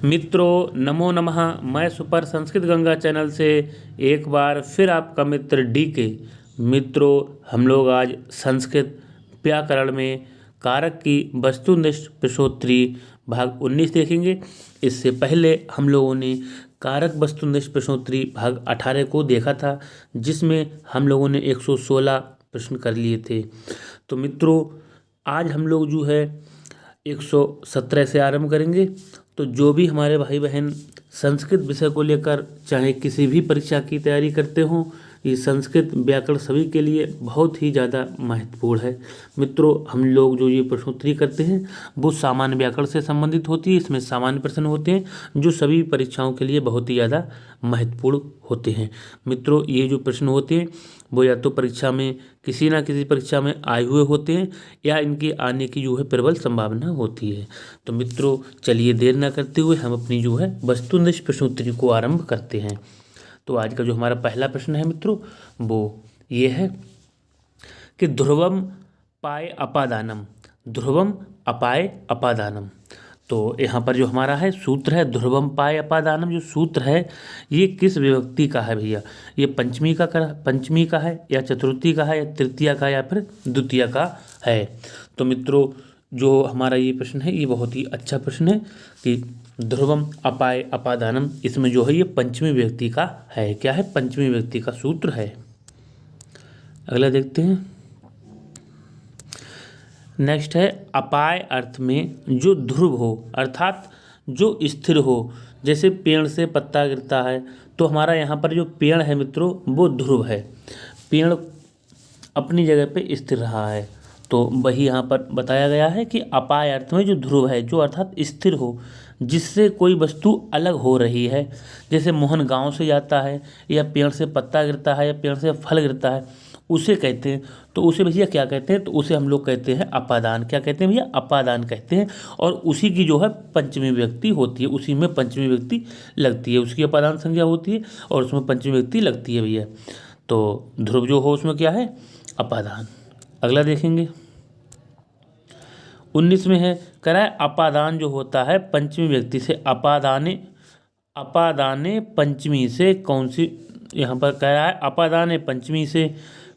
मित्रों नमो नमः। मैं सुपर संस्कृत गंगा चैनल से एक बार फिर आपका मित्र डी के। मित्रों हम लोग आज संस्कृत व्याकरण में कारक की वस्तुनिष्ठ प्रश्नोत्तरी भाग 19 देखेंगे। इससे पहले हम लोगों ने कारक वस्तुनिष्ठ प्रश्नोत्तरी भाग 18 को देखा था, जिसमें हम लोगों ने 116 प्रश्न कर लिए थे। तो मित्रों आज हम लोग जो है 117 से आरंभ करेंगे। तो जो भी हमारे भाई बहन संस्कृत विषय को लेकर चाहे किसी भी परीक्षा की तैयारी करते हों, ये संस्कृत व्याकरण सभी के लिए बहुत ही ज़्यादा महत्वपूर्ण है। मित्रों हम लोग जो ये प्रश्नोत्तरी करते हैं वो सामान्य व्याकरण से संबंधित होती है। इसमें सामान्य प्रश्न होते हैं जो सभी परीक्षाओं के लिए बहुत ही ज़्यादा महत्वपूर्ण होते हैं। मित्रों ये जो प्रश्न होते हैं वो या तो परीक्षा में किसी ना किसी परीक्षा में आए हुए होते हैं या इनके आने की जो है प्रबल संभावना होती है। तो मित्रों चलिए देर ना करते हुए हम अपनी जो है वस्तुनिष्ठ प्रश्नोत्तरी को आरंभ करते हैं। तो आज का जो हमारा पहला प्रश्न है मित्रों वो ये है कि ध्रुवम पाए अपादानम। ध्रुवम अपाए अपादानम। तो यहाँ पर जो हमारा है सूत्र है ध्रुवम पाए अपादानम, जो सूत्र है ये किस विभक्ति का है भैया? ये पंचमी का है या चतुर्थी का है या तृतीया का या फिर द्वितीय का है? तो मित्रों जो हमारा ये प्रश्न है ये बहुत ही अच्छा प्रश्न है कि ध्रुवम अपाए अपादानम, इसमें जो है ये पंचमी विभक्ति का है। क्या है? पंचमी विभक्ति का सूत्र है। अगला देखते हैं। नेक्स्ट है अपाय अर्थ में जो ध्रुव हो अर्थात जो स्थिर हो। जैसे पेड़ से पत्ता गिरता है तो हमारा यहाँ पर जो पेड़ है मित्रों वो ध्रुव है, पेड़ अपनी जगह पे स्थिर रहा है। तो वही यहाँ पर बताया गया है कि अपाय अर्थ में जो ध्रुव है, जो अर्थात स्थिर हो, जिससे कोई वस्तु अलग हो रही है। जैसे मोहन गांव से जाता है या पेड़ से पत्ता गिरता है या पेड़ से फल गिरता है, उसे कहते हैं। तो उसे भैया क्या कहते हैं? तो उसे हम लोग कहते हैं अपादान। क्या कहते हैं भैया? अपादान कहते हैं। और उसी की जो है पंचमी विभक्ति होती है, उसी में पंचमी विभक्ति लगती है, उसकी अपादान संज्ञा होती है और उसमें पंचमी विभक्ति लगती है भैया। तो ध्रुव जो हो उसमें क्या है? अपादान। अगला देखेंगे 19 में है कराए अपादान जो होता है पंचमी व्यक्ति से। अपादाने पंचमी से कौन सी, यहाँ पर कह रहा है अपादाने पंचमी से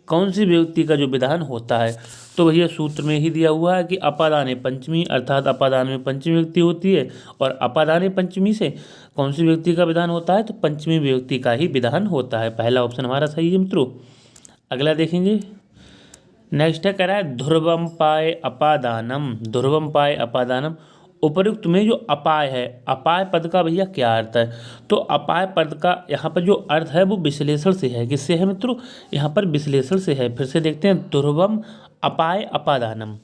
कौन सी व्यक्ति का जो विधान होता है? तो भैया सूत्र में ही दिया हुआ है कि अपादाने पंचमी अर्थात अपादान में पंचमी व्यक्ति होती है और अपादाने पंचमी से कौन सी व्यक्ति का विधान होता है? तो पंचमी व्यक्ति का ही विधान होता है। पहला ऑप्शन हमारा सही है मित्रों। अगला देखेंगे। नेक्स्ट है कह रहा है ध्रुवम पाए अपादानम। ध्रुवम पाए अपादानम, उपयुक्त में जो अपाय है, अपाय पद का भैया क्या अर्थ है? तो अपाय पद का यहाँ पर जो अर्थ है वो विश्लेषण से है। किससे है मित्रों? यहाँ पर विश्लेषण से है। फिर से देखते हैं ध्रुवम अपाय अपादानम।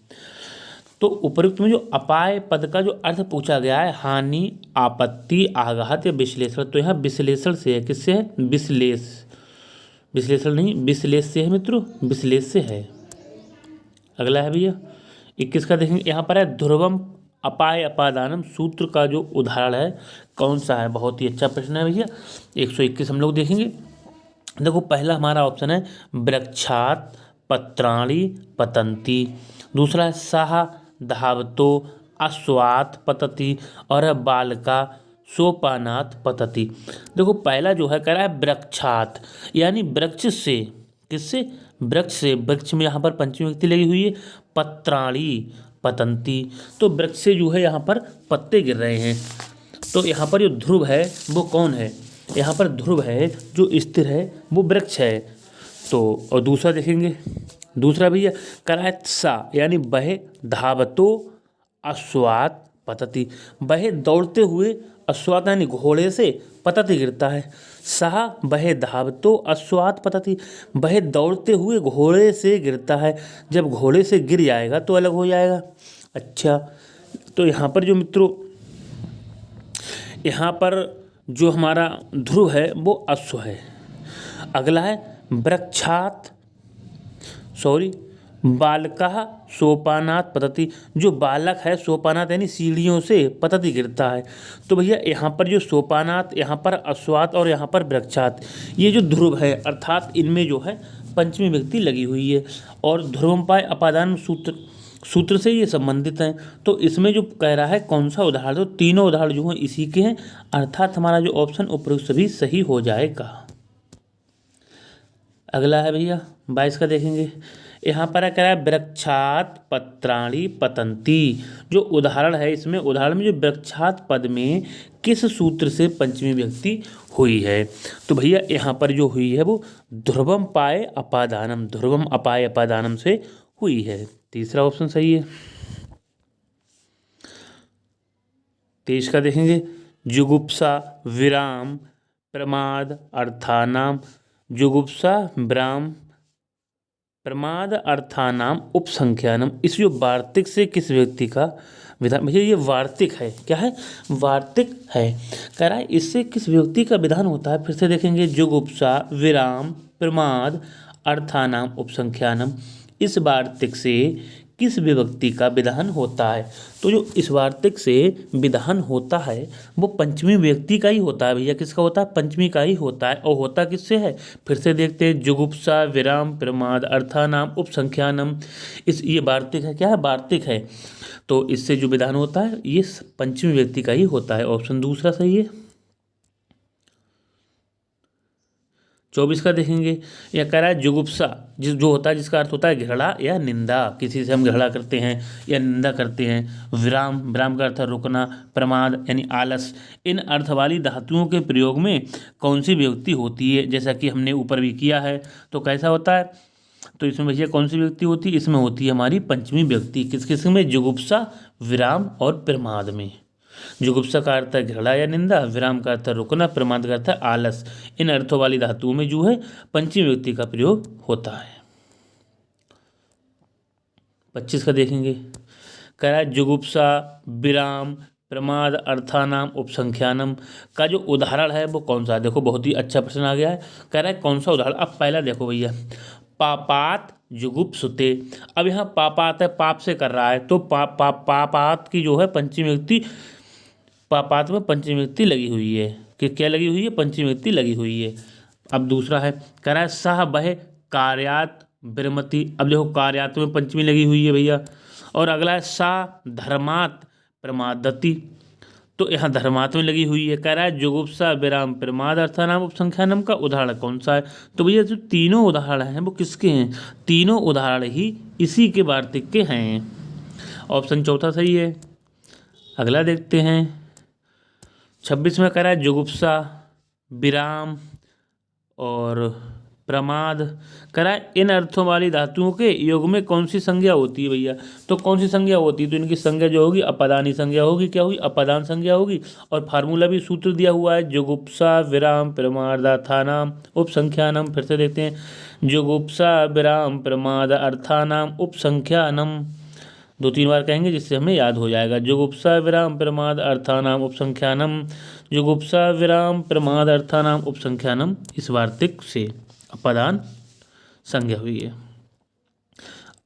तो उपयुक्त में जो अपाय पद का जो अर्थ पूछा गया है हानि, आपत्ति, आघात या विश्लेषण, तो यहाँ विश्लेषण से है। किससे है? विश्लेषण नहीं, विश्लेष से है मित्रों, विश्लेष से है। अगला है भैया 21 का देखेंगे। यहाँ पर है ध्रुवम अपाय अपादानम, सूत्र का जो उदाहरण है कौन सा है? बहुत ही अच्छा प्रश्न है भैया। 121 हम लोग देखेंगे। देखो पहला हमारा ऑप्शन है वृक्षात पत्राणि पतंती। दूसरा है साह धावतो अश्वात पतति और है बालका सोपानात पतति। देखो पहला जो है कह रहा है वृक्षात, यानी वृक्ष से। किससे? वृक्ष से। वृक्ष में यहाँ पर पंचमी व्यक्ति लगी हुई है। पत्राणि पतंती, तो वृक्ष से जो है यहाँ पर पत्ते गिर रहे हैं। तो यहाँ पर जो ध्रुव है वो कौन है? यहाँ पर ध्रुव है जो स्थिर है वो वृक्ष है। तो और दूसरा देखेंगे। दूसरा भैया कराए सा, यानी बहे धावतो अश्वात पतति। बहे दौड़ते हुए अश्वात यानी घोड़े से पतति गिरता है। साह बहे धावतो अश्वात पतति, बहे दौड़ते हुए घोड़े से गिरता है। जब घोड़े से गिर जाएगा तो अलग हो जाएगा। अच्छा, तो यहाँ पर जो मित्रों यहाँ पर जो हमारा ध्रुव है वो अश्व है। अगला है वृक्षात बालका सोपानात पतति, जो बालक है सोपानात यानी सीढ़ियों से पतति गिरता है। तो भैया यहाँ पर जो सोपानात, यहाँ पर अश्वात और यहाँ पर वृक्षात, ये जो ध्रुव है अर्थात इनमें जो है पंचमी विभक्ति लगी हुई है। और ध्रुवम पाए अपादान सूत्र से ये संबंधित हैं। तो इसमें जो कह रहा है कौन सा उदाहरण, तो तीनों उदाहरण जो हैं इसी के हैं, अर्थात हमारा जो ऑप्शन उपरोक्त सभी सही हो जाएगा। अगला है भैया 22 का देखेंगे। यहाँ पर कह रहा है वृक्षात पत्राणि पतंती। जो उदाहरण है इसमें, उदाहरण में जो वृक्षात पद में किस सूत्र से पंचमी व्यक्ति हुई है, तो भैया यहाँ पर जो हुई है वो ध्रुवम पाए अपादानम, ध्रुवम अपाए अपादानम से हुई है। तीसरा ऑप्शन सही है। 23 का देखेंगे। जुगुप्सा विराम प्रमाद अर्थानाम, जुगुप्सा विराम प्रमाद अर्थानाम उपसंख्यानम, इस जो वार्तिक से किस व्यक्ति का विधान, भैया ये वार्तिक है, क्या है, वार्तिक है। कह रहा है इससे किस व्यक्ति का विधान होता है, फिर से देखेंगे। जुगुप्सा विराम प्रमाद अर्थानाम उपसंख्यानम, इस वार्तिक से किस विभक्ति का विधान होता है, तो जो इस वार्तिक से विधान होता है वो पंचमी व्यक्ति का ही होता है भैया। किसका होता है, पंचमी का ही होता है। और होता किससे है, फिर से देखते हैं। जुगुप्सा विराम प्रमाद अर्थानाम उपसंख्यानम, इस ये वार्तिक है, क्या है, वार्तिक है। तो इससे जो विधान होता है ये पंचमी व्यक्ति का ही होता है। ऑप्शन दूसरा सही है। 24 का देखेंगे। यह कह रहा है जुगुप्सा जो होता है, जिसका अर्थ होता है घृणा या निंदा, किसी से हम घृणा करते हैं या निंदा करते हैं। विराम, विराम का अर्थ है रुकना। प्रमाद यानी आलस। इन अर्थ वाली धातुओं के प्रयोग में कौन सी विभक्ति होती है, जैसा कि हमने ऊपर भी किया है। तो कैसा होता है, तो इसमें भैया कौन सी व्यक्ति होती है, इसमें होती है हमारी पंचमी व्यक्ति। किस किस में, जुगुप्सा विराम और प्रमाद में। जुगुप्सा का अर्थ है घृणा या निंदा, विराम का अर्थ है रुकना, प्रमाद का अर्थ है आलस। इन अर्थों वाली धातुओं में जो है पंचमी व्यक्ति का प्रयोग होता है। 25 का देखेंगे। कह रहा है जुगुप्सा विराम प्रमाद अर्थानाम उपसंख्यानम का जो उदाहरण है वो कौन सा है। देखो बहुत ही अच्छा प्रश्न आ गया है। कह रहा है कौन सा उदाहरण। अब पहला देखो भैया, पापात जुगुप्सुते। अब यहाँ पापात है, पाप से कर रहा है, तो पापात की जो है पंचमी व्यक्ति, पापात में पंचमी व्यक्ति लगी हुई है। कि क्या लगी हुई है, पंचमी व्यक्ति लगी हुई है। अब दूसरा है, कह रहा है सह बह कार्यात विरमति। अब देखो कार्यात में पंचमी लगी हुई है भैया। और अगला है सा धर्मात प्रमादति, तो यहाँ धर्मात में लगी हुई है। कह रहा है जुगुप्सा विराम प्रमाद अर्थानाम उपसंख्यानम का उदाहरण कौन सा है। तो भैया जो तीनों उदाहरण हैं वो किसके हैं, तीनों उदाहरण ही इसी के वार्तिक के हैं। ऑप्शन चौथा सही है। अगला देखते हैं। 26 में कह रहा है जुगुप्सा विराम और प्रमाद। कह रहा है इन अर्थों वाली धातुओं के योग में कौन सी संज्ञा होती है भैया। तो कौन सी संज्ञा होती है, तो इनकी संज्ञा जो होगी अपदानी संज्ञा होगी। क्या होगी, अपादान संज्ञा होगी। और फार्मूला भी सूत्र दिया हुआ है, जुगुप्सा विराम प्रमाद अर्थानाम उपसंख्यानम। फिर से देखते हैं। जुगुप्सा विराम प्रमाद अर्थानाम उपसंख्यानम, 2-3 बार कहेंगे जिससे हमें याद हो जाएगा। जुगुप्सा विराम प्रमाद अर्थानाम उपसंख्यानम, जुगुप्सा विराम प्रमाद अर्थानाम उपसंख्यानम, इस वार्तिक से अपादान संज्ञा हुई है।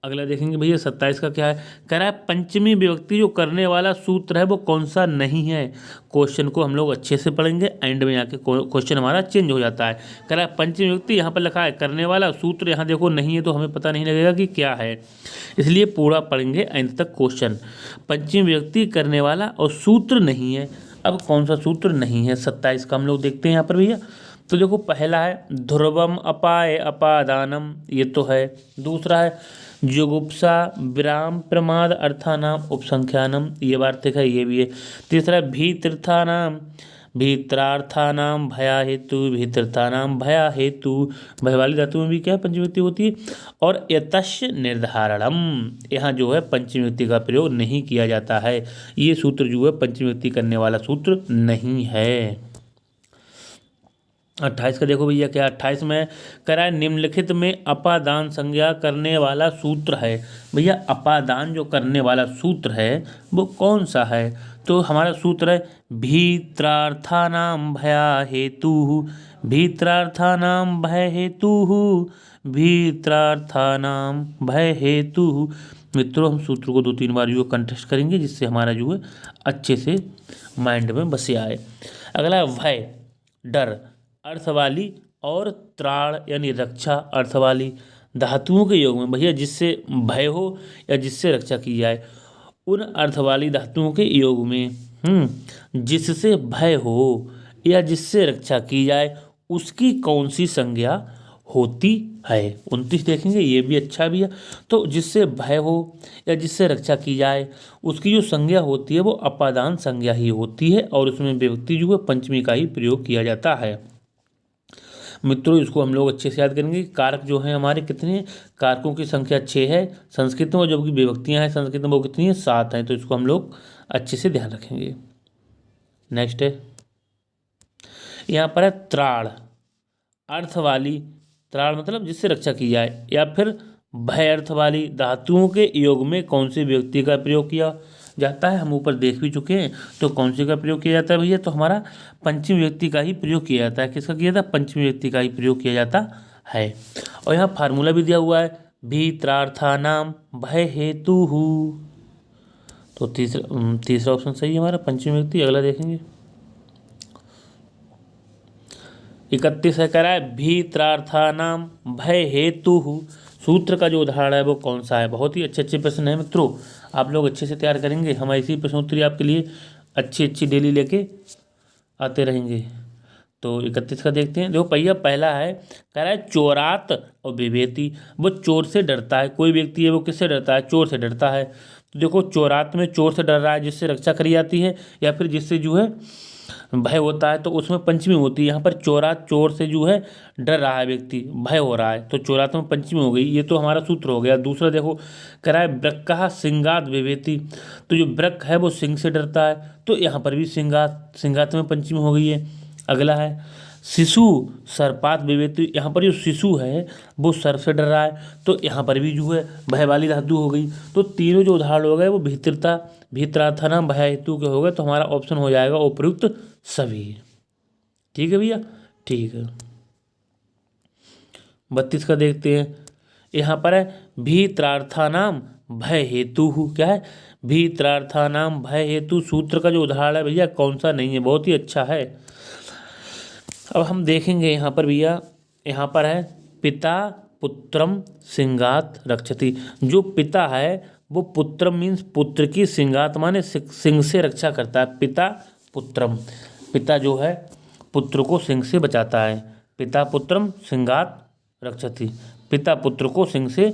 अगला देखेंगे भैया 27 का क्या है। कह रहा है पंचमी विभक्ति जो करने वाला सूत्र है वो कौन सा नहीं है। क्वेश्चन को हम लोग अच्छे से पढ़ेंगे, एंड में आके क्वेश्चन हमारा चेंज हो जाता है। कह रहा है पंचमी विभक्ति, यहाँ पर लिखा है करने वाला, सूत्र यहाँ देखो नहीं है, तो हमें पता नहीं लगेगा कि क्या है, इसलिए पूरा पढ़ेंगे एंड तक क्वेश्चन। पंचमी विभक्ति करने वाला और सूत्र नहीं है। अब कौन सा सूत्र नहीं है 27 का हम लोग देखते हैं यहाँ पर भैया। तो देखो पहला है ध्रुवम अपाय अपादानम, ये तो है। दूसरा है जुगुप्सा विराम प्रमाद अर्थानाम उपसंख्यानम, ये वार्तिक है, ये भी है। तीसरा भीतर्थानाम भीत्रार्थानाम भया हेतु, भीतर्थानाम भया हेतु, भय वाली धातु में भी क्या है पंचमी व्यक्ति होती है। और यतश्च निर्धारणम, यहाँ जो है पंचमी व्यक्ति का प्रयोग नहीं किया जाता है। ये सूत्र जो है पंचमी व्यक्ति करने वाला सूत्र नहीं है। 28 का देखो भैया क्या 28 में कह रहा है निम्नलिखित में अपादान संज्ञा करने वाला सूत्र है। भैया अपादान जो करने वाला सूत्र है वो कौन सा है, तो हमारा सूत्र है भीत्रार्थानाम भया हेतु, भीत्रार्थानाम भय हेतु, भीत्रार्थानाम भय हेतु। मित्रों हम सूत्र को 2-3 बार जो कंटेस्ट करेंगे जिससे हमारा जो है अच्छे से माइंड में बसे आए। अगला भय डर अर्थ वाली और त्राण यानी रक्षा अर्थ वाली धातुओं के योग में भैया जिससे भय हो या जिससे रक्षा की जाए, उन अर्थ वाली धातुओं के योग में जिससे भय हो या जिससे रक्षा की जाए उसकी कौन सी संज्ञा होती है। 29 देखेंगे, ये भी अच्छा भी है। तो जिससे भय हो या जिससे रक्षा की जाए उसकी जो संज्ञा होती है वो अपादान संज्ञा ही होती है और उसमें विभक्ति जो है पंचमी का ही प्रयोग किया जाता है। मित्रों इसको हम लोग अच्छे से याद करेंगे। कारक जो है हमारे कितने, कारकों की संख्या 6 है संस्कृत में, और जबकि विभक्तियां हैं संस्कृत में वो कितनी है, 7 हैं। तो इसको हम लोग अच्छे से ध्यान रखेंगे। नेक्स्ट है, यहाँ पर है त्राण, अर्थ वाली, त्राण मतलब जिससे रक्षा की जाए, या फिर भय अर्थ वाली धातुओं के योग में कौन सी विभक्ति का प्रयोग किया जाता है, हम ऊपर देख भी चुके हैं। तो कौन सी का प्रयोग किया जाता है भैया, तो हमारा पंचमी विभक्ति का ही प्रयोग किया जाता है। किसका किया जाता है, पंचमी विभक्ति का ही प्रयोग किया जाता है। और यहाँ फार्मूला भी दिया हुआ है, भीत्रार्थानाम भय हेतु। तो तीसरा ऑप्शन सही है हमारा, पंचमी विभक्ति। अगला देखेंगे 31 है, कह रहा है भीत्रार्थानाम भय हेतु। सूत्र का जो उदाहरण है वो कौन सा है। बहुत ही अच्छे अच्छे प्रश्न है मित्रों, आप लोग अच्छे से तैयार करेंगे, हम ऐसी प्रश्नोत्तरी आपके लिए अच्छी डेली लेके आते रहेंगे। तो 31 का देखते हैं। देखो भैया पहला है, कह रहा है चोरात और विभेति, वो चोर से डरता है। कोई व्यक्ति है वो किससे डरता है, चोर से डरता है। तो देखो चोरात में चोर से डर रहा है जिससे रक्षा करी जाती है, या फिर जिससे जो है भय होता है, तो उसमें पंचमी होती है। यहाँ पर चोरात, चोर से जो है डर रहा है व्यक्ति, भय हो रहा है, तो चोरात में पंचमी हो गई। ये तो हमारा सूत्र हो गया। दूसरा देखो कह रहा है वृक्कः सिंगात विभेति, तो जो वृक्क है वो सिंह से डरता है, तो यहाँ पर भी सिंगात में पंचमी हो गई है। अगला है शिशु सर्पात विभेति, यहाँ पर जो शिशु है वो सर्प से डर रहा है, तो यहाँ पर भी जो है भय वाली धातु हो गई। तो तीनों जो उदाहरण हो गए वो भीत्रार्थानाम भय हेतु के हो गए। तो हमारा ऑप्शन हो जाएगा उपयुक्त सभी। ठीक है भैया, ठीक है। 32 का देखते हैं। यहाँ पर है भीत्रार्थानाम भय हेतु। क्या है, भीत्रार्थानाम भय हेतु। सूत्र का जो उदाहरण है भैया कौन सा नहीं है, बहुत ही अच्छा है। अब हम देखेंगे यहाँ पर भैया, यहाँ पर है पिता पुत्रम सिंगात रक्षति। जो पिता है वो पुत्रम मीन्स पुत्र की, सिंगात माने सिंह से रक्षा करता है। पिता पुत्रम, पिता जो है पुत्र को सिंह से बचाता है। पिता पुत्रम सिंगात रक्षति, पिता पुत्र को सिंह से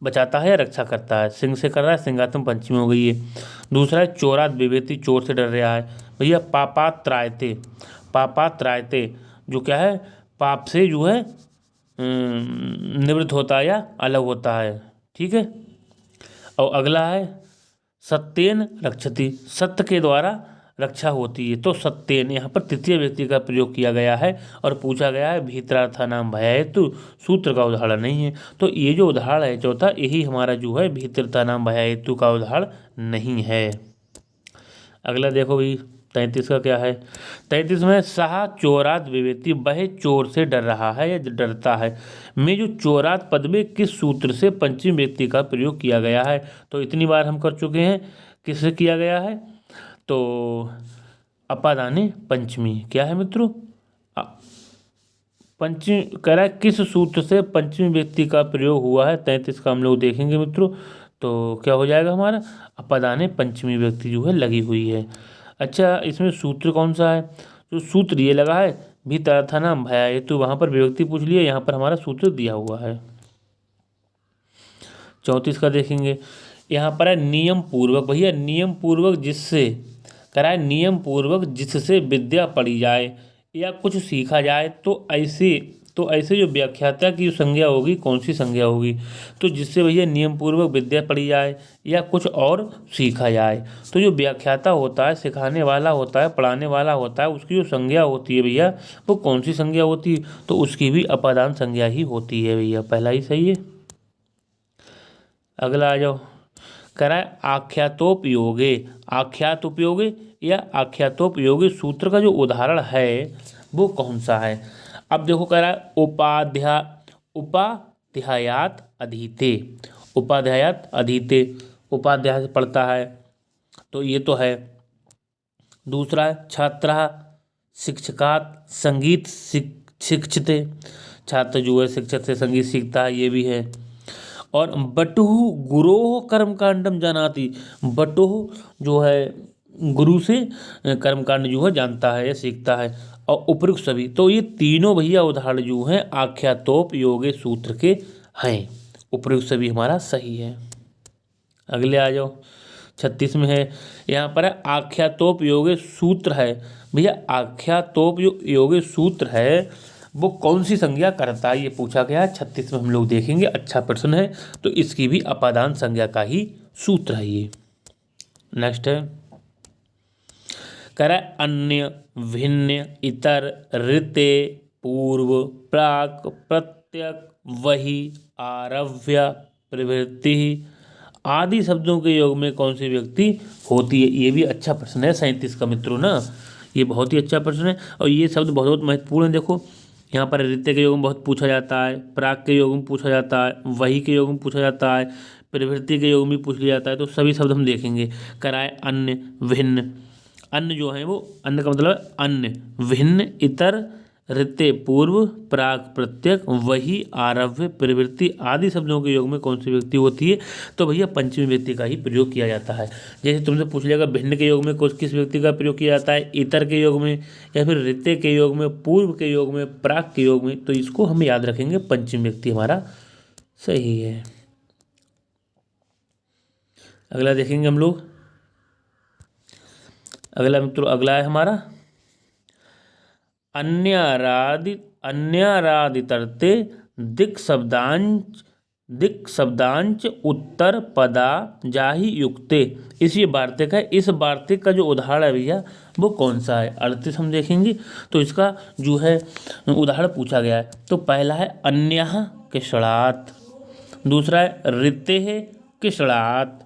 बचाता है या रक्षा करता है। सिंह से कर रहा है, सिंगात में पंचमी हो गई है। दूसरा है चोरात विभेति, चोर से डर रहा है। भैया पापात त्रायते, पापात त्रायते जो क्या है, पाप से जो है निवृत्त होता है या अलग होता है। ठीक है। और अगला है सत्येन रक्षति, सत्य के द्वारा रक्षा होती है। तो सत्येन यहाँ पर तृतीय व्यक्ति का प्रयोग किया गया है और पूछा गया है भीत्रार्थानाम भय हेतु, सूत्र का उदाहरण नहीं है। तो ये जो उदाहरण है चौथा, यही हमारा जो है भीत्रार्थानाम भय हेतु का उदाहरण नहीं है। अगला देखो भाई 33 का क्या है। 33 में सहा चोरात विभेति, वह चोर से डर रहा है या डरता है, में जो चोरात पद में किस सूत्र से पंचमी व्यक्ति का प्रयोग किया गया है। तो इतनी बार हम कर चुके हैं, किससे किया गया है, तो अपादाने पंचमी। क्या है मित्रों, पंचमी कह रहा है किस सूत्र से पंचमी व्यक्ति का प्रयोग हुआ है। 33 का हम लोग देखेंगे मित्रों। तो क्या हो जाएगा हमारा, अपादाने पंचमी व्यक्ति जो है लगी हुई है। अच्छा इसमें सूत्र कौन सा है, जो सूत्र ये लगा है भीत्रार्थानाम भय हेतु, वहाँ पर विभक्ति पूछ लिया, यहाँ पर हमारा सूत्र दिया हुआ है। 34 का देखेंगे। यहाँ पर है नियम पूर्वक, भैया नियम पूर्वक जिससे, कह रहा है नियम पूर्वक जिससे विद्या पढ़ी जाए या कुछ सीखा जाए, तो ऐसे जो व्याख्याता की जो संज्ञा होगी कौन सी संज्ञा होगी। तो जिससे भैया नियम पूर्वक विद्या पढ़ी जाए या कुछ और सीखा जाए, तो जो व्याख्याता होता है, सिखाने वाला होता है, पढ़ाने वाला होता है, उसकी जो संज्ञा होती है भैया वो कौन सी संज्ञा होती है, तो उसकी भी अपादान संज्ञा ही होती है भैया। पहला ही सही है। अगला आ जाओ, कह रहा है आख्यातोपयोगे, आख्यातोपयोगे या आख्यातोपयोगी सूत्र का जो उदाहरण है वो कौन सा है। अब देखो कह रहा है उपाध्यायात अधीते, उपाध्यायात अधीते, उपाध्याय से पढ़ता है, तो ये तो है। दूसरा है छात्रः शिक्षकात् संगीत शिक्षते, छात्र जो है शिक्षक से संगीत सीखता है, ये भी है। और बटुहु गुरोह कर्मकांडम जानाति, बटुहु जो है गुरु से कर्मकांड जो है जानता है या सीखता है। और उपयुक्त सभी, तो ये तीनों भैया उदाहरण जो हैं आख्यातोप योगे सूत्र के हैं। उपयुक्त सभी हमारा सही है। अगले आ जाओ, 36 में है, यहाँ पर है आख्यातोप योगे सूत्र है। भैया आख्यातोप जो योगे सूत्र है वो कौन सी संज्ञा करता है, ये पूछा गया है। 36 में हम लोग देखेंगे, अच्छा प्रश्न है। तो इसकी भी अपादान संज्ञा का ही सूत्र है ये। नेक्स्ट है, कह अन्य भिन्न इतर ऋते पूर्व प्राक प्रत्यक वही आरभ्य प्रवृत्ति आदि शब्दों के योग में कौन सी व्यक्ति होती है। ये भी अच्छा प्रश्न है 37 का मित्रों ना, ये बहुत ही अच्छा प्रश्न है। और ये शब्द बहुत महत्वपूर्ण है। देखो यहाँ पर ऋते के योग में बहुत पूछा जाता है, प्राक के योग में पूछा जाता है, वही के योग में पूछा जाता है, प्रवृत्ति के योग में पूछ लिया जाता है। तो सभी शब्द हम देखेंगे। कराए अन्य भिन्न, अन्य जो है वो, अन्य का मतलब अन्य, भिन्न इतर ऋते पूर्व प्राक प्रत्यक वही आरभ्य प्रवृत्ति आदि शब्दों के योग में कौन सी व्यक्ति होती है। तो भैया पंचमी व्यक्ति का ही प्रयोग किया जाता है। जैसे तुमसे पूछ लिया भिन्न के योग में किस व्यक्ति का प्रयोग किया जाता है, इतर के योग में या फिर ऋते के योग में, पूर्व के योग में, प्राक के योग में। तो इसको हम याद रखेंगे, पंचमी व्यक्ति हमारा सही है। अगला देखेंगे हम लोग, अगला मित्रों अगला है हमारा अन्यारादितरते दिक् शब्दांच उत्तर पदा जाहि युक्ते। इस ये वार्तिक है। इस वार्तिक का जो उदाहरण है भैया वो कौन सा है, 38 हम देखेंगे। तो इसका जो है उदाहरण पूछा गया है। तो पहला है अन्यः किषणात्, दूसरा है ऋतेः किषणात्,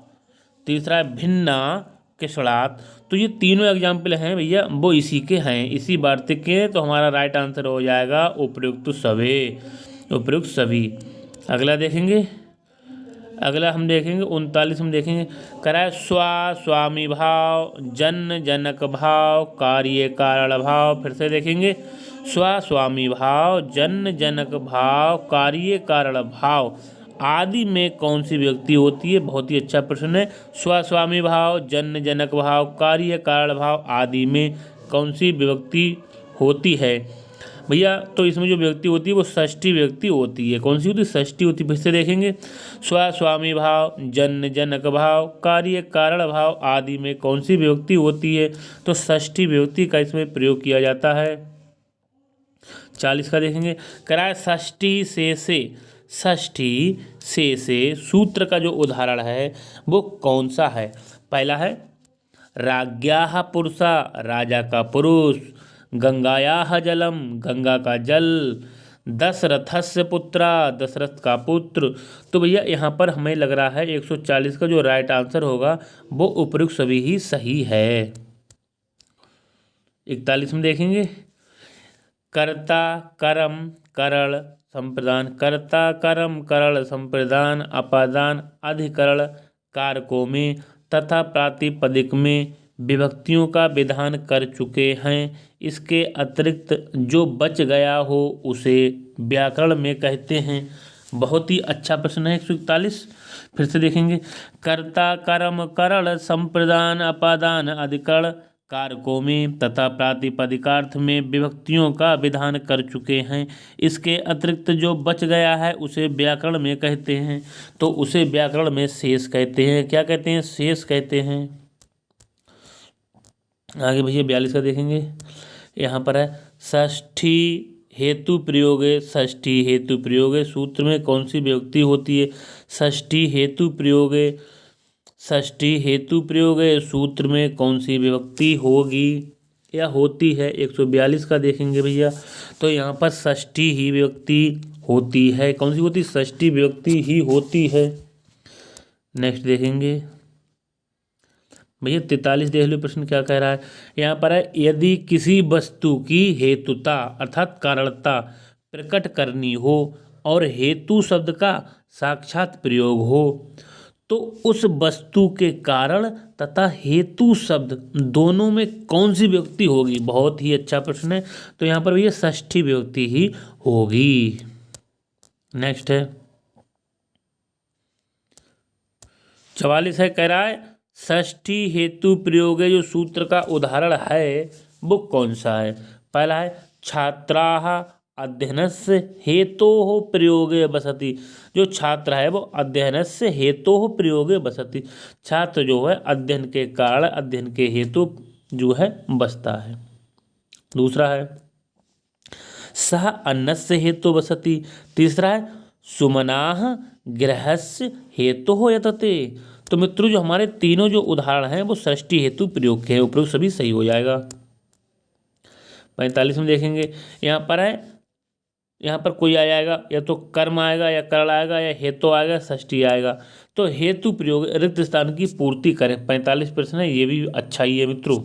तीसरा है भिन्ना किषणात्। तो ये तीनों एग्जाम्पल हैं भैया वो इसी के हैं, इसी वार्तिक के। तो हमारा राइट आंसर हो जाएगा उपयुक्त सभी, उपयुक्त सभी। अगला देखेंगे, अगला हम देखेंगे 39 हम देखेंगे। कराए स्वा स्वामी भाव, जन जनक भाव, कार्य कारण भाव। फिर से देखेंगे, स्वा स्वामी भाव, जन जनक भाव, कार्य कारण भाव आदि में कौन सी व्यक्ति होती है। बहुत ही अच्छा प्रश्न है। स्वस्वामी भाव, जन जनक भाव, कार्य कारण भाव आदि में कौन सी विभक्ति होती है भैया। तो इसमें जो व्यक्ति होती है वो षष्ठी व्यक्ति होती है। कौन सी होती है, षष्ठी होती है। फिर से देखेंगे, स्वस्वामी भाव, जन जनक भाव, कार्य कारण भाव आदि में कौन सी विभक्ति होती है। तो षष्ठी विभक्ति का इसमें प्रयोग किया जाता है। 40 का देखेंगे। कराए षष्ठी से सूत्र का जो उदाहरण है वो कौन सा है। पहला है राज्ञाः पुरुषा, राजा का पुरुष, गंगायाः जलम, गंगा का जल, दशरथस्य पुत्रा, दशरथ का पुत्र। तो भैया यहाँ पर हमें लग रहा है 140 का जो राइट आंसर होगा वो उपयुक्त सभी ही सही है। 41 में देखेंगे, कर्ता करम करण संप्रदान, कर्ता कर्म करण संप्रदान अपादान अधिकरण कारकों में तथा प्रातिपदिक में विभक्तियों का विधान कर चुके हैं। इसके अतिरिक्त जो बच गया हो उसे व्याकरण में कहते हैं। बहुत ही अच्छा प्रश्न है 141। फिर से देखेंगे, कर्ता कर्म करण संप्रदान अपादान अधिकरण कारकों में तथा प्रातिपदिकार्थ में विभक्तियों का विधान कर चुके हैं। इसके अतिरिक्त जो बच गया है उसे व्याकरण में कहते हैं। तो उसे व्याकरण में शेष कहते हैं। क्या कहते हैं, शेष कहते हैं। आगे भैया 42 का देखेंगे। यहाँ पर है षष्ठी हेतु प्रयोगे, षष्ठी हेतु प्रयोगे सूत्र में कौन सी विभक्ति होती है। षष्ठी हेतु प्रयोगे, षष्ठी हेतु प्रयोगे सूत्र में कौन सी विभक्ति होगी या होती है। 142 का देखेंगे भैया। तो यहाँ पर षष्ठी ही विभक्ति होती है। कौन सी होती है, षष्ठी विभक्ति ही होती है। नेक्स्ट देखेंगे भैया 43 देख लो प्रश्न क्या कह रहा है। यहाँ पर है यदि किसी वस्तु की हेतुता अर्थात कारणता प्रकट करनी हो और हेतु शब्द का साक्षात प्रयोग हो तो उस वस्तु के कारण तथा हेतु शब्द दोनों में कौन सी विभक्ति होगी। बहुत ही अच्छा प्रश्न है। तो यहाँ पर भैया षष्ठी विभक्ति ही होगी। नेक्स्ट है 44 है, कह रहा है षष्ठी हेतु प्रयोग जो सूत्र का उदाहरण है वो कौन सा है। पहला है छात्राः अध्ययनस्य हेतोः प्रयोगे बसति। जो छात्र है वो अध्ययनस्य हेतोः प्रयोगे बसति, छात्र जो है अध्ययन के कारण अध्ययन के हेतु जो है बसता है। दूसरा है सह अन्नस्य हेतु बसति। तीसरा है सुमनाः गृहस्य हेतोः यतते। तो मित्रों जो हमारे तीनों जो उदाहरण हैं वो षष्ठी हेतु प्रयोग के हैं, उपरोक्त सभी सही हो जाएगा। 45 में देखेंगे यहाँ पर है, यहाँ पर कोई आ जाएगा, या तो कर्म आएगा या करण आएगा या हेतु आएगा षष्ठी आएगा। तो हेतु प्रयोग रिक्त स्थान की पूर्ति करें, 45 प्रश्न है, ये भी अच्छा ही है मित्रों।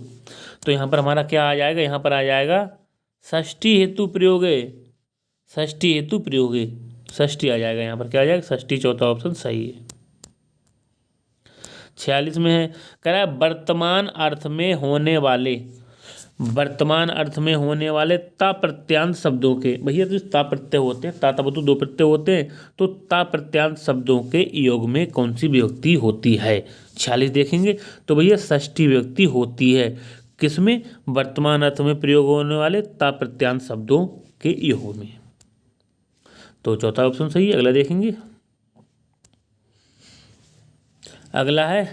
तो यहाँ पर हमारा क्या आ जाएगा, यहाँ पर आ जाएगा षष्ठी हेतु प्रयोगे, षष्ठी हेतु प्रयोगे, षष्ठी आ जाएगा। यहाँ पर क्या आ जाएगा षष्ठी, चौथा ऑप्शन सही है। 46 में है, कह रहा है वर्तमान अर्थ में होने वाले, वर्तमान अर्थ में होने वाले ता प्रत्यांत शब्दों के, भैया तो ता प्रत्यय होते हैं, ता तब तो दो प्रत्यय होते हैं, तो ता प्रत्यांत शब्दों के योग में कौन सी विभक्ति होती है। 46 देखेंगे तो भैया षष्ठी विभक्ति होती है, किसमें, वर्तमान अर्थ में प्रयोग होने वाले ता प्रत्यांत शब्दों के योग में। तो चौथा ऑप्शन सही है। अगला देखेंगे, अगला है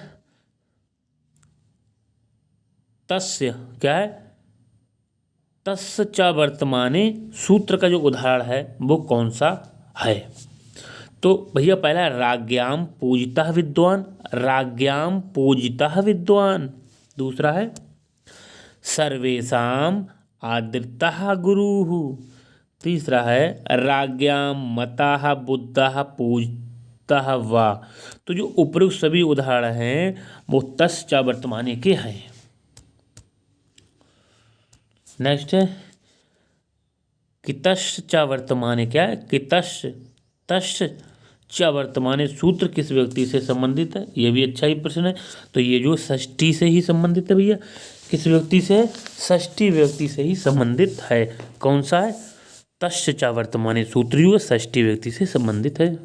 तस्य, क्या है, तस्य च वर्तमाने सूत्र का जो उदाहरण है वो कौन सा है। तो भैया पहला है राज्ञाम पूजितः विद्वान, राज्ञाम पूजितः विद्वान। दूसरा है सर्वेषाम आदृतः गुरुः। तीसरा है राज्ञाम मताः बुद्धः पूजितः वा। तो जो उपरोक्त सभी उदाहरण हैं वो तस् च वर्तमाने के हैं। नेक्स्ट है कितश्च च वर्तमाने, क्या है, कितश्च तश्च च वर्तमाने सूत्र किस व्यक्ति से संबंधित है। ये भी अच्छा ही प्रश्न है। तो ये जो षष्ठी से ही संबंधित है भैया, किस व्यक्ति से, षष्ठी व्यक्ति से ही संबंधित है। कौन सा है, तश्च च वर्तमाने सूत्र जो षष्ठी व्यक्ति से संबंधित है।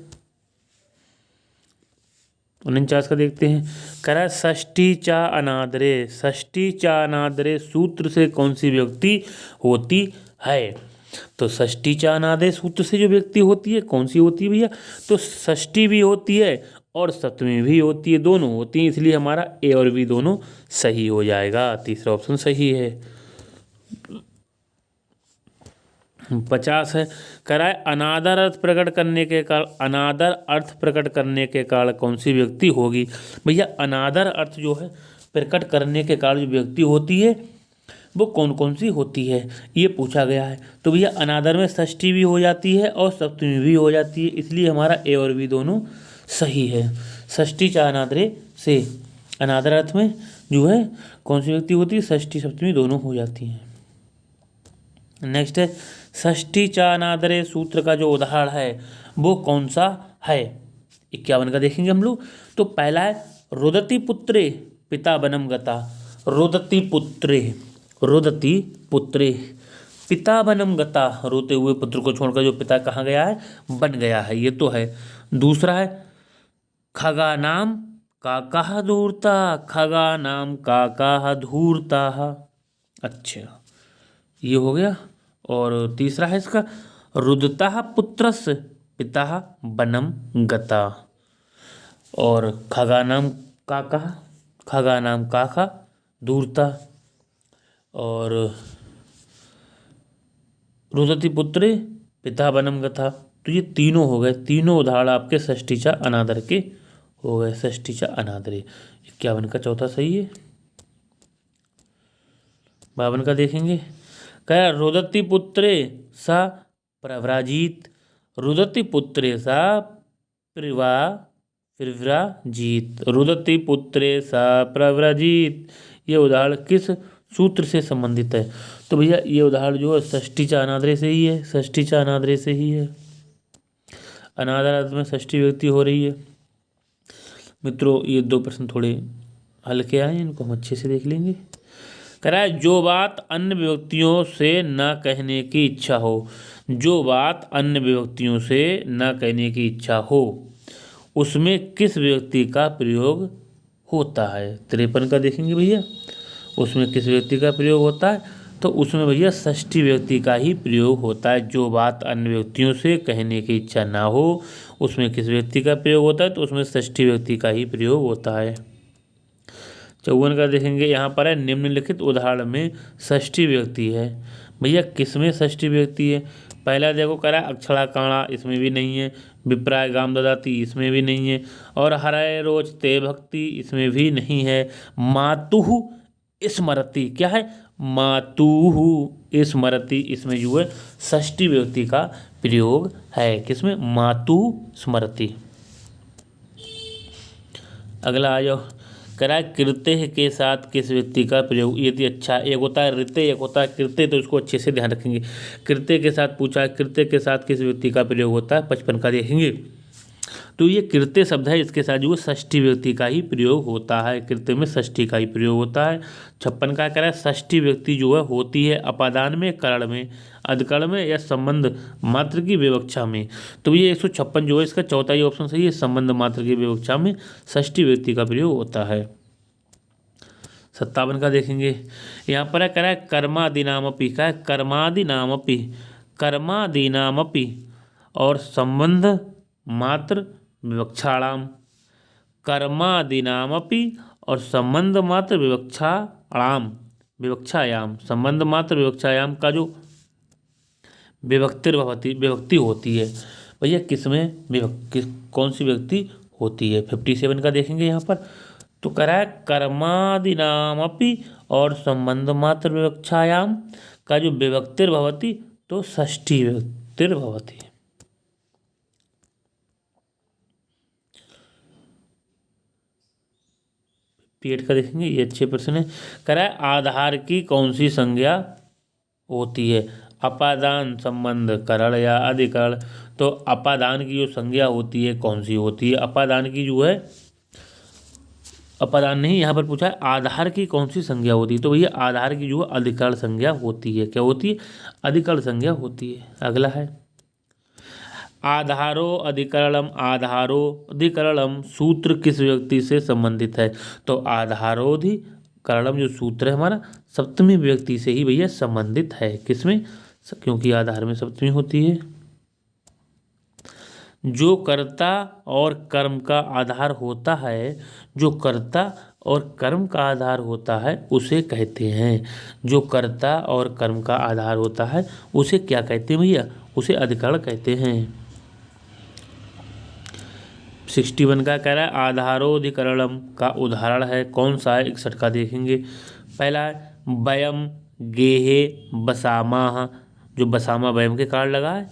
49 का देखते हैं, कह रहा है षष्ठी च अनादरे, षष्ठी च अनादरे सूत्र से कौन सी व्यक्ति होती है। तो षष्ठी च अनादरे सूत्र से जो व्यक्ति होती है कौन सी होती है भैया, तो षष्ठी भी होती है और सप्तमी भी होती है, दोनों होती हैं, इसलिए हमारा ए और बी दोनों सही हो जाएगा। तीसरा ऑप्शन सही है। 50 है, कह रहा है अनादर अर्थ प्रकट करने के कारण, अनादर अर्थ प्रकट करने के कारण कौन सी व्यक्ति होगी। भैया अनादर अर्थ जो है प्रकट करने के कारण जो व्यक्ति होती है वो कौन कौन सी होती है, ये पूछा गया है। तो भैया अनादर में षष्ठी भी हो जाती है और सप्तमी भी हो जाती है, इसलिए हमारा ए और बी दोनों सही है। षष्ठी च अनादरे से अनादर अर्थ में जो है कौन सी व्यक्ति होती है, षष्ठी सप्तमी दोनों हो जाती हैं। नेक्स्ट है षष्ठी च अनादरे सूत्र का जो उदाहरण है वो कौन सा है। 51 का देखेंगे हम लोग। तो पहला है रुदति पुत्रे पिता बनम गता, रुदति पुत्रे, रुदति पुत्रे पिता बनम गता, रोते हुए पुत्र को छोड़कर जो पिता कहाँ गया है, बन गया है, ये तो है। दूसरा है खगा नाम काका धूर्ता, खगा नाम काका धूर्ता, अच्छा ये हो गया। और तीसरा है इसका रुदता पुत्रस्य पिता बनम गता, और खगा नाम काका, खगा नाम काका धूर्ता, और रुदति पुत्रे पिता बनम गता। तो ये तीनों हो गए, तीनों उदाहरण आपके षष्ठी च अनादर के हो गए, षष्ठी च अनादरे। 51 का चौथा सही है। 52 का देखेंगे, क्या रुदति पुत्रे सा प्रव्राजित, रुदति पुत्रे सा प्रव्राजित, रुदति पुत्रे सा प्रव्राजित, ये उदाहरण किस सूत्र से संबंधित है। तो भैया ये उदाहरण जो है षष्ठी च अनादरे से ही है, षष्ठी च अनादरे से ही है। अनादर अर्थ में षष्ठी व्यक्ति हो रही है। मित्रों ये दो प्रश्न थोड़े हल्के आए, इनको हम अच्छे से देख लेंगे। कह रहा है जो बात अन्य विभक्तियों से न कहने की इच्छा हो, जो बात अन्य विभक्तियों से न कहने की इच्छा हो उसमें किस विभक्ति का प्रयोग होता है। 53 का देखेंगे भैया, उसमें किस विभक्ति का प्रयोग होता है, तो उसमें भैया षष्ठी विभक्ति का ही प्रयोग होता है। जो बात अन्य विभक्तियों से कहने की इच्छा ना हो उसमें किस विभक्ति का प्रयोग होता है, तो उसमें षष्ठी विभक्ति का ही प्रयोग होता है। 54 का देखेंगे, यहाँ पर है निम्नलिखित उदाहरण में षष्ठी विभक्ति है। भैया किसमें षष्ठी विभक्ति है, पहला देखो कह रहा है अक्षरा काणा, इसमें भी नहीं है। विप्राय गाम ददाती, इसमें भी नहीं है। और हरय रोचते भक्ति, इसमें भी नहीं है। मातुहु स्मरति, क्या है, मातुहु स्मरति, इसमें जो है षष्ठी विभक्ति का प्रयोग है। किसमें, मातुहु स्मरति। अगला आ जाओ, कह रहा है कृत्य के साथ किस व्यक्ति का प्रयोग, यदि अच्छा, एक होता है ऋत्य, एक होता है कृत्य, तो इसको अच्छे से ध्यान रखेंगे। कृत्य के साथ पूछा है, कृत्य के साथ किस व्यक्ति का प्रयोग होता है, 55 का देखेंगे। तो ये कृत्य शब्द है, इसके साथ जो षष्ठी व्यक्ति का ही प्रयोग होता है, कृत्य में षष्ठी का ही प्रयोग होता है। 56 का कह रहा है षष्ठी व्यक्ति जो है होती है अपादान में, करण में, अधिकरण में या संबंध मात्र की विवक्षा में। तो ये 156 जो है इसका चौथा ही ऑप्शन सही है, संबंध मात्र की विवक्षा में षष्ठी व्यक्ति का प्रयोग होता है। 57 का देखेंगे, यहाँ पर है कह रहा है कर्मादिनामपि, क्या है, कर्मादिनामपि, कर्मादिनामपि और संबंध मात्र विवक्षाणाम, कर्मादिनामपि और संबंध मात्र विवक्षाणाम, विवक्षायाम, संबंध मात्र विवक्षायाम का जो विभक्तिर्भवति, विभक्ति होती है भैया किसमें, कौन सी व्यक्ति होती है। 57 का देखेंगे यहाँ पर, तो कह रहा है कर्मादिनामपि और संबंध मात्र विवक्षायाम का जो विभक्तिर्भवति, तो षष्ठी विभक्तिर्भवति। पेट का देखेंगे, ये अच्छे प्रश्न है। कह रहा है आधार की कौन सी संज्ञा होती है, अपादान, संबंध, करण या अधिकरण। तो अपादान की जो संज्ञा होती है कौन सी होती है, अपादान की जो है, अपादान नहीं, यहाँ पर पूछा है आधार की कौन सी संज्ञा होती है, तो भैया आधार की जो है अधिकरण संज्ञा होती है। क्या होती है, अधिकरण संज्ञा होती है। अगला है आधारो अधिकरणम, आधारो अधिकरणम सूत्र किस व्यक्ति से संबंधित है। तो आधारोधिकरणम जो सूत्र है हमारा सप्तमी व्यक्ति से ही भैया संबंधित है। किसमें, क्योंकि आधार में सप्तमी होती है। जो कर्ता और कर्म का आधार होता है, जो कर्ता और कर्म का आधार होता है उसे कहते हैं, जो कर्ता और कर्म का आधार होता है उसे क्या कहते हैं भैया, उसे अधिकरण कहते हैं। 61 का कह रहा है आधारोधिकरणम का उदाहरण है कौन सा है, 61 का देखेंगे। पहला है वयम गेहे बसामाह, जो बसामा वयम के कारण लगा है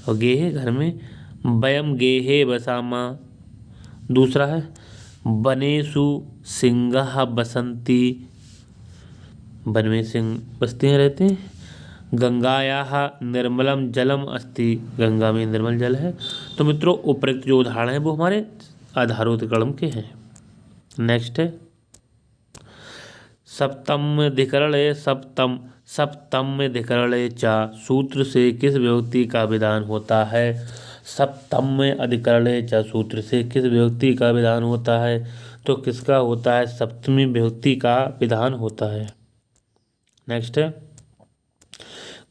और गेहे घर में, वयम गेहे बसामा। दूसरा है वनेषु सिंगाः बसंती, वन में सिंह बसते हैं, रहते हैं। गंगायाः निर्मलम जलम अस्ति, गंगा में निर्मल जल है। तो मित्रों उपरोक्त जो उदाहरण है वो हमारे आधारोधिकरण के हैं। नेक्स्ट है सप्तम धिकरणे सप्तम, सप्तम धिकरणे चा सूत्र से किस विभक्ति का विधान होता है। सप्तम में अधिकरणे चा सूत्र से किस विभक्ति का विधान होता है, तो किसका होता है, सप्तमी विभक्ति का विधान होता है। नेक्स्ट है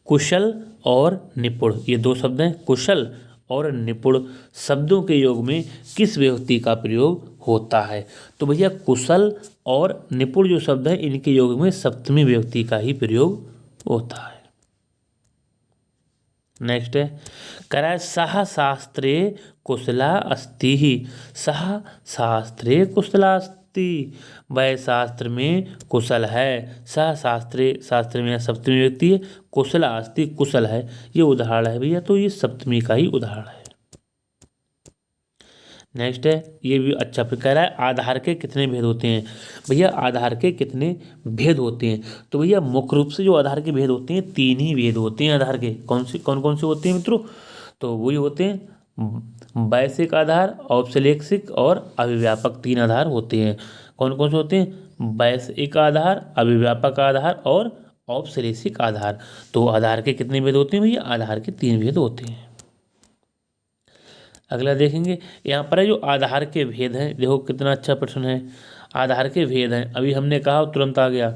कुशल और निपुण, ये दो शब्द हैं, कुशल और निपुण शब्दों के योग में किस विभक्ति का प्रयोग होता है। तो भैया कुशल और निपुण जो शब्द है इनके योग में सप्तमी विभक्ति का ही प्रयोग होता है। नेक्स्ट है कह रहा है सह शास्त्रे कुशला अस्ति ही, सह शास्त्रे कुशला अस्ति, वह शास्त्र में कुशल है। सह शास्त्रे, शास्त्र में सप्तमी व्यक्ति है, कुशला अस्ति कुशल है, ये उदाहरण है भैया, तो ये सप्तमी का ही उदाहरण है। नेक्स्ट है ये भी अच्छा कह रहा है आधार के कितने भेद होते हैं। भैया आधार के कितने भेद होते हैं, तो भैया मुख्य रूप से जो आधार के भेद होते हैं 3 ही भेद होते हैं आधार के। कौन कौन से होते हैं मित्रों, तो वही होते हैं वैश्विक आधार, औपलेक्षिक और अभिव्यापक, 3 आधार होते हैं। कौन कौन से होते हैं, वैश्विक आधार, अभिव्यापक आधार और औपश्लेषिक आधार। तो आधार के कितने भेद होते हैं भैया? आधार के 3 भेद होते हैं। अगला देखेंगे, यहाँ पर है जो आधार के भेद हैं। देखो कितना अच्छा प्रश्न है। आधार के भेद हैं, अभी हमने कहा तुरंत आ गया।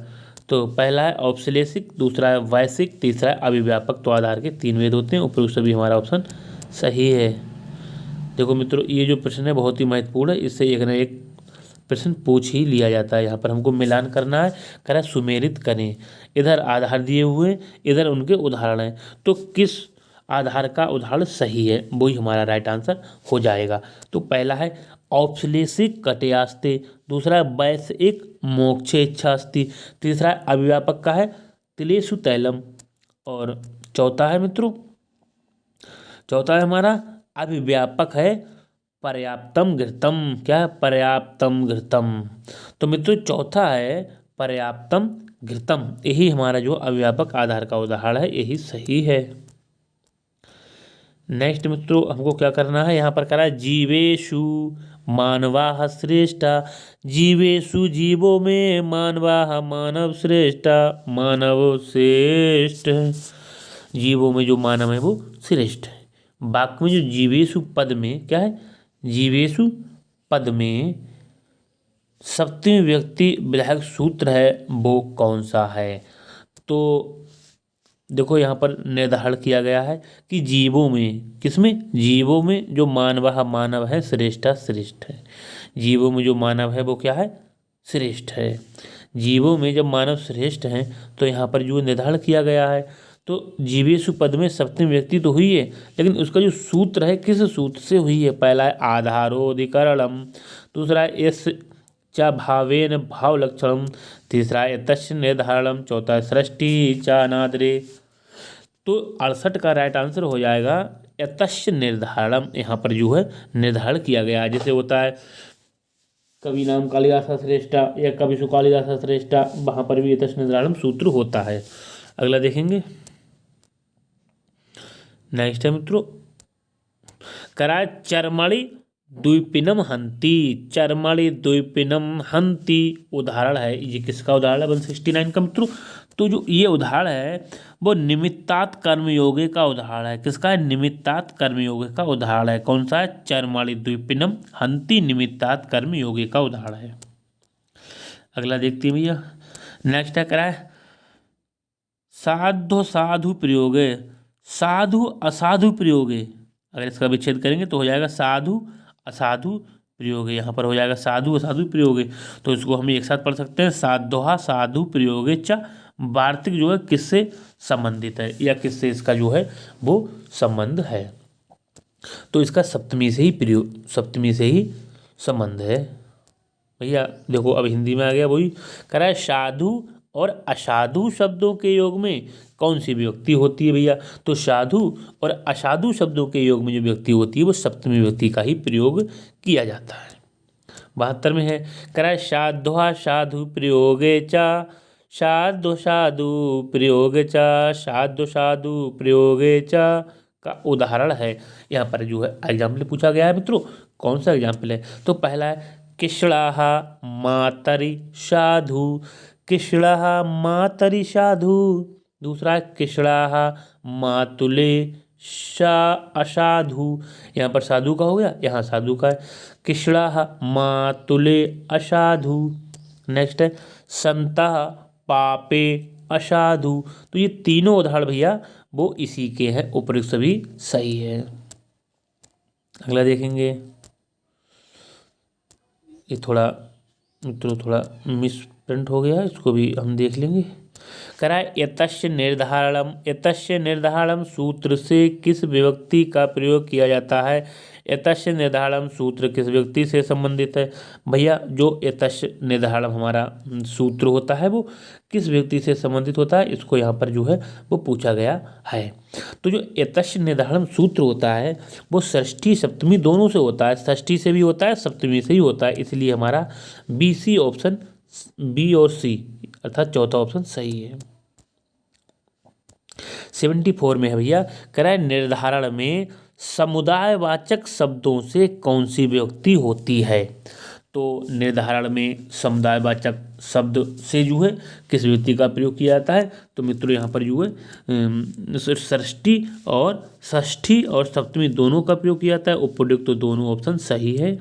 तो पहला है औपश्लेषिक, दूसरा है वैश्विक, तीसरा है अभिव्यापक। तो आधार के 3 भेद होते हैं। उपरोक्त सभी हमारा ऑप्शन सही है। देखो मित्रों, ये जो प्रश्न है बहुत ही महत्वपूर्ण है, इससे एक न एक प्रश्न पूछ ही लिया जाता है। यहाँ पर हमको मिलान करना है, करा सुमेलित करें। इधर आधार दिए हुए, इधर उनके उदाहरण हैं, तो किस आधार का उदाहरण सही है वही हमारा राइट आंसर हो जाएगा। तो पहला है औपश्लेषिक कटयास्ते, दूसरा है वैश्विक मोक्षे इच्छास्ति, तीसरा है अभिव्यापक का है तिलेषु तैलम, और चौथा है मित्रों, चौथा है हमारा अभिव्यापक है पर्याप्तम घृतम। क्या है? पर्याप्तम घृतम। तो मित्रों चौथा है पर्याप्तम घृतम, यही हमारा जो अभिव्यापक आधार का उदाहरण है, यही सही है। नेक्स्ट मित्रों हमको क्या करना है, यहाँ पर करा है जीवेशु मानवाः श्रेष्ठा, जीवेशु जीवों में मानवाः मानव श्रेष्ठा, मानव श्रेष्ठ। जीवों में जो मानव है वो श्रेष्ठ है। वाक्य में जो जीवेशु पद में क्या है, जीवेशु पद में सप्तमी व्यक्ति विधायक सूत्र है वो कौन सा है? तो देखो यहाँ पर निर्धारण किया गया है कि जीवों में, किसमें? जीवों में जो मानव मानव है श्रेष्ठा श्रेष्ठ है। जीवों में जो मानव है वो क्या है? श्रेष्ठ है। जीवों में जब मानव श्रेष्ठ हैं तो यहाँ पर जो निर्धारण किया गया है, तो जीवेशु पद में सप्तमी व्यक्ति तो हुई है, लेकिन उसका जो सूत्र है किस सूत्र से हुई है? पहला है आधारोधिकरणम, दूसरा है यस चा भावेन भाव लक्षणम, तीसरा है तस्य निर्धारणम, चौथा है सृष्टि चा नादरे। तो 68 का राइट आंसर हो जाएगा यतस्य निर्धारणम। यहाँ पर जो है निर्धारण किया गया है। जैसे होता है कवि नाम कालिदास श्रेष्ठा या कवि सु कालिदास श्रेष्ठा, वहाँ पर भी यतस्य निर्धारणम सूत्र होता है। अगला देखेंगे, नेक्स्ट है मित्रों, कराए चरमणि द्वीपिनम हंति, चरमणि द्वीपिनम हंति उदाहरण है। ये किसका उदाहरण है? 169 का मित्रों। तो जो ये उदाहरण है वो निमित्तात् कर्मयोगे का उदाहरण है। किसका है? निमित्तात् कर्मयोगे का उदाहरण है। कौन सा है? चरमणि द्वीपिनम हंति निमित्तात् कर्मयोगे का उदाहरण है। अगला देखते हैं भैया, नेक्स्ट है कराए साधु साधु प्रयोगे, साधु असाधु प्रयोगे। अगर इसका विच्छेद करेंगे तो हो जाएगा साधु असाधु प्रयोगे। यहाँ पर हो जाएगा साधु असाधु प्रयोगे। तो इसको हम एक साथ पढ़ सकते हैं, साधुहा साधु प्रयोगे च। वार्तिक जो है किससे संबंधित है या किससे इसका जो है वो संबंध है? तो इसका सप्तमी से ही प्रयोग, सप्तमी से ही संबंध है। भैया देखो अब हिंदी में आ गया वही, कह रहा है साधु और असाधु शब्दों के योग में कौन सी विभक्ति होती है भैया? तो साधु और असाधु शब्दों के योग में जो व्यक्ति होती है वो सप्तमी व्यक्ति का ही प्रयोग किया जाता है। 72 में है, कह रहा है साधुहा साधु प्रयोगे चा, साधु साधु प्रयोग चा, साधु साधु प्रयोगे चा का उदाहरण है। यहाँ पर जो है एग्जाम्पल पूछा गया है मित्रों। कौन सा एग्जाम्पल है? तो पहला है किष्णाः मातरि साधु, किष्णाः मातरि साधु। दूसरा है किष्णाः मातुले असाधु। यहाँ पर साधु का हो गया, यहाँ साधु का है। किष्णाः मातुले असाधु। नेक्स्ट है संतः पापे असाधु। तो ये तीनों उदाहरण भैया वो इसी के हैं, उपयुक्त सभी सही है। अगला देखेंगे, ये थोड़ा मित्रों थोड़ा मिस प्रिंट हो गया है, इसको भी हम देख लेंगे। कराए यतस्य निर्धारणम, यतस्य निर्धारणम सूत्र से किस विभक्ति का प्रयोग किया जाता है? यतस्य निर्धारणम सूत्र किस व्यक्ति से संबंधित है? भैया जो यतस्य निर्धारणम हमारा सूत्र होता है वो किस व्यक्ति से संबंधित होता है, इसको यहाँ पर जो है वो पूछा गया है। तो जो यतस्य निर्धारणम सूत्र होता है वो षष्ठी सप्तमी दोनों से होता है, षष्ठी से भी होता है सप्तमी से ही होता है। इसलिए हमारा बी सी ऑप्शन, बी और सी अर्थात चौथा ऑप्शन सही है। 74 में है भैया, कराए निर्धारण में समुदायवाचक शब्दों से कौन सी विभक्ति होती है? तो निर्धारण में समुदायवाचक शब्द से जो है किस व्यक्ति का प्रयोग किया जाता है, तो मित्रों यहाँ पर जो है षष्ठी और सप्तमी दोनों का प्रयोग किया जाता है। उपयुक्त तो दोनों ऑप्शन सही है।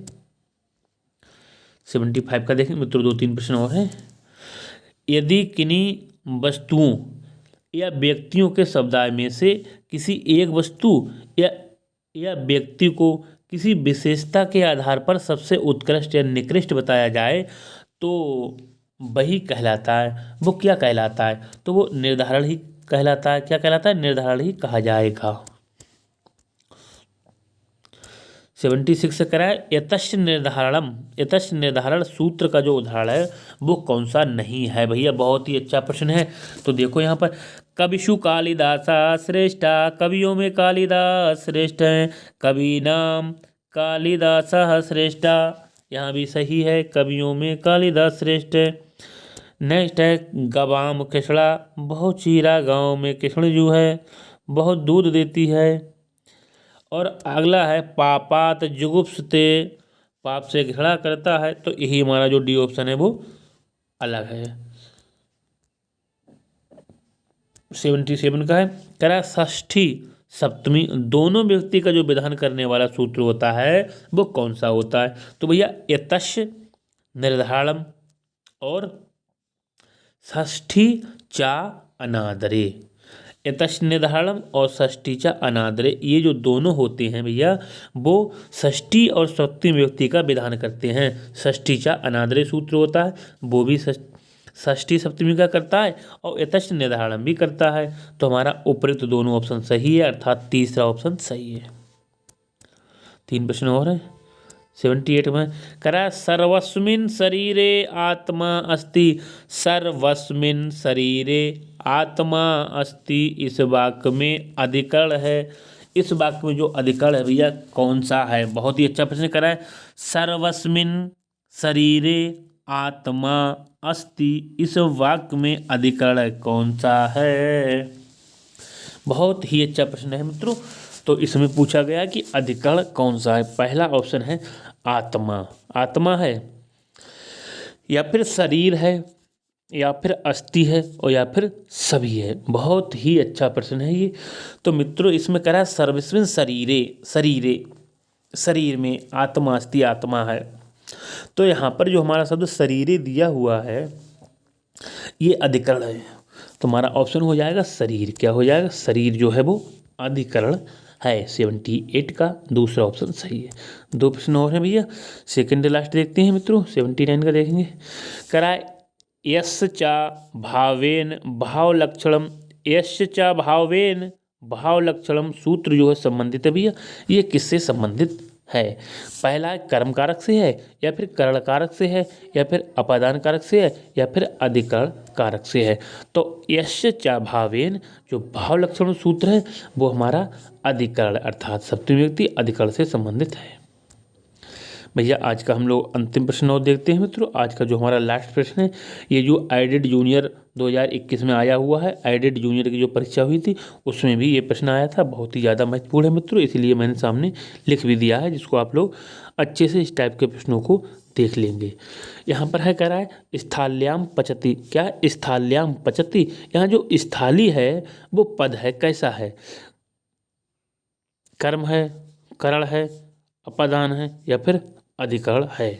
75 का देखें मित्रों, 2-3 प्रश्न और हैं। यदि किन्हीं वस्तुओं या व्यक्तियों के समुदाय में से किसी एक वस्तु या व्यक्ति को किसी विशेषता के आधार पर सबसे उत्कृष्ट या निकृष्ट बताया जाए तो वही कहलाता है, वो क्या कहलाता है, तो वो निर्धारण ही कहलाता है। क्या कहलाता है? निर्धारण ही कहा जाएगा। 76 से कराए, यतश्च निर्धारण सूत्र का जो उदाहरण है वो कौन सा नहीं है। भैया बहुत ही अच्छा प्रश्न है। तो देखो यहाँ पर कविषु कालिदासा श्रेष्ठा, कवियों में कालिदास श्रेष्ठ हैं। कवि नाम कालिदासा श्रेष्ठा, यहाँ भी सही है, कवियों में कालिदास श्रेष्ठ है। नेक्स्ट है गवाम किसड़ा, बहुत चीरा गाँव में किसड़ जो है बहुत दूध देती है। और अगला है पापात जुगुप्सते, पाप से घृणा करता है। तो यही हमारा जो डी ऑप्शन है वो अलग है। 77 का है करा षष्ठी सप्तमी दोनों व्यक्ति का जो विधान करने वाला सूत्र होता है वो कौन सा होता है, तो भैया यतश्च निर्धारणम और षष्ठी चा अनादरे। यतश्च निर्धारणम और षष्ठी चा अनादरे, ये जो दोनों होते हैं भैया वो षष्ठी और सप्तमी व्यक्ति का विधान करते हैं। षष्ठी चा अनादरे सूत्र होता है वो भी षष्ठी सप्तमी का करता है और यतश्च निर्धारणम भी करता है। तो हमारा उपयुक्त दोनों ऑप्शन सही है, अर्थात तीसरा ऑप्शन सही है। 3 प्रश्न और है। 78 में करा सर्वस्मिन् शरीरे आत्मा अस्ति, सर्वस्मिन् शरीरे आत्मा अस्ति इस वाक्य में अधिकरण है। इस वाक्य में जो अधिकरण है भैया कौन सा है, बहुत ही अच्छा प्रश्न करा है। सर्वस्मिन् शरीरे आत्मा अस्ति इस वाक्य में अधिकरण कौन सा है, बहुत ही अच्छा प्रश्न है मित्रों। तो इसमें पूछा गया कि अधिकरण कौन सा है। पहला ऑप्शन है आत्मा, आत्मा है या फिर शरीर है या फिर अस्थि है और या फिर सभी है। बहुत ही अच्छा प्रश्न है ये। तो मित्रों इसमें कह रहा है सर्वस्मिन् शरीरे, शरीर में आत्मा अस्थि आत्मा है। तो यहाँ पर जो हमारा शब्द शरीरे दिया हुआ है ये अधिकरण है। तो हमारा ऑप्शन हो जाएगा शरीर। क्या हो जाएगा? शरीर जो है वो अधिकरण है। 78 का दूसरा ऑप्शन सही है। 2 प्रश्न और हैं भैया, सेकंड लास्ट देखते हैं मित्रों। 79 का देखेंगे। कराए यस्य चा भावेन भाव लक्षणम, यस्य चा भावेन भाव लक्षणम सूत्र जो है संबंधित है भैया, ये किससे संबंधित है? पहला है कर्म कारक से है या फिर करण कारक से है या फिर अपादान कारक से है या फिर अधिकरण कारक से है। तो यस्य चा भावेन जो भाव लक्षण सूत्र है वो हमारा अधिकरण अर्थात सप्तमी व्यक्ति अधिकरण से संबंधित है। भैया आज का हम लोग अंतिम प्रश्न और देखते हैं मित्रों। आज का जो हमारा लास्ट प्रश्न है ये जो आईडेड जूनियर 2021 में आया हुआ है, आईडेड जूनियर की जो परीक्षा हुई थी उसमें भी ये प्रश्न आया था। बहुत ही ज़्यादा महत्वपूर्ण है मित्रों, इसीलिए मैंने सामने लिख भी दिया है जिसको आप लोग अच्छे से इस टाइप के प्रश्नों को देख लेंगे। यहाँ पर है कह रहा है स्थाल्याम पचति। क्या स्थाल्याम पचति? यहाँ जो स्थाली है वो पद है, कैसा है? कर्म है, करण है, अपादान है या फिर अधिकरण है।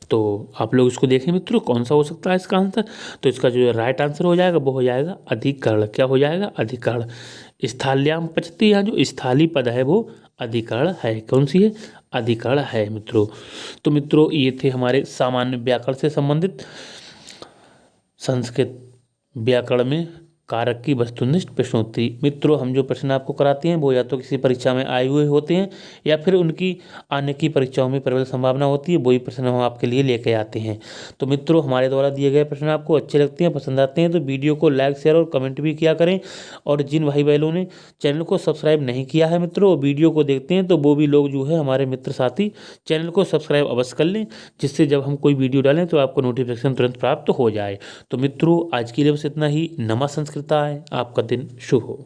तो आप लोग इसको देखें मित्रों कौन सा हो सकता है इसका आंसर। तो इसका जो राइट आंसर हो जाएगा वो हो जाएगा अधिकरण। क्या हो जाएगा? अधिकरण। स्थाल्याम पचति, यहाँ जो स्थाली पद है वो अधिकरण है। कौन सी है? अधिकरण है मित्रों। तो मित्रों ये थे हमारे सामान्य व्याकरण से संबंधित संस्कृत व्याकरण में कारक की वस्तुनिष्ठ प्रश्नोत्तरी। मित्रों हम जो प्रश्न आपको कराते हैं वो या तो किसी परीक्षा में आए हुए होते हैं या फिर उनकी आने की परीक्षाओं में प्रबल संभावना होती है, वही प्रश्न हम आपके लिए लेके आते हैं। तो मित्रों हमारे द्वारा दिए गए प्रश्न आपको अच्छे लगते हैं, पसंद आते हैं तो वीडियो को लाइक शेयर और कमेंट भी किया करें। और जिन भाई बहनों ने चैनल को सब्सक्राइब नहीं किया है मित्रों, वीडियो को देखते हैं तो वो भी लोग जो है हमारे मित्र साथी चैनल को सब्सक्राइब अवश्य कर लें, जिससे जब हम कोई वीडियो डालें तो आपको नोटिफिकेशन तुरंत प्राप्त हो जाए। तो मित्रों आज के लिए बस इतना ही। नमः संस्कृताय। आपका दिन शुभ हो।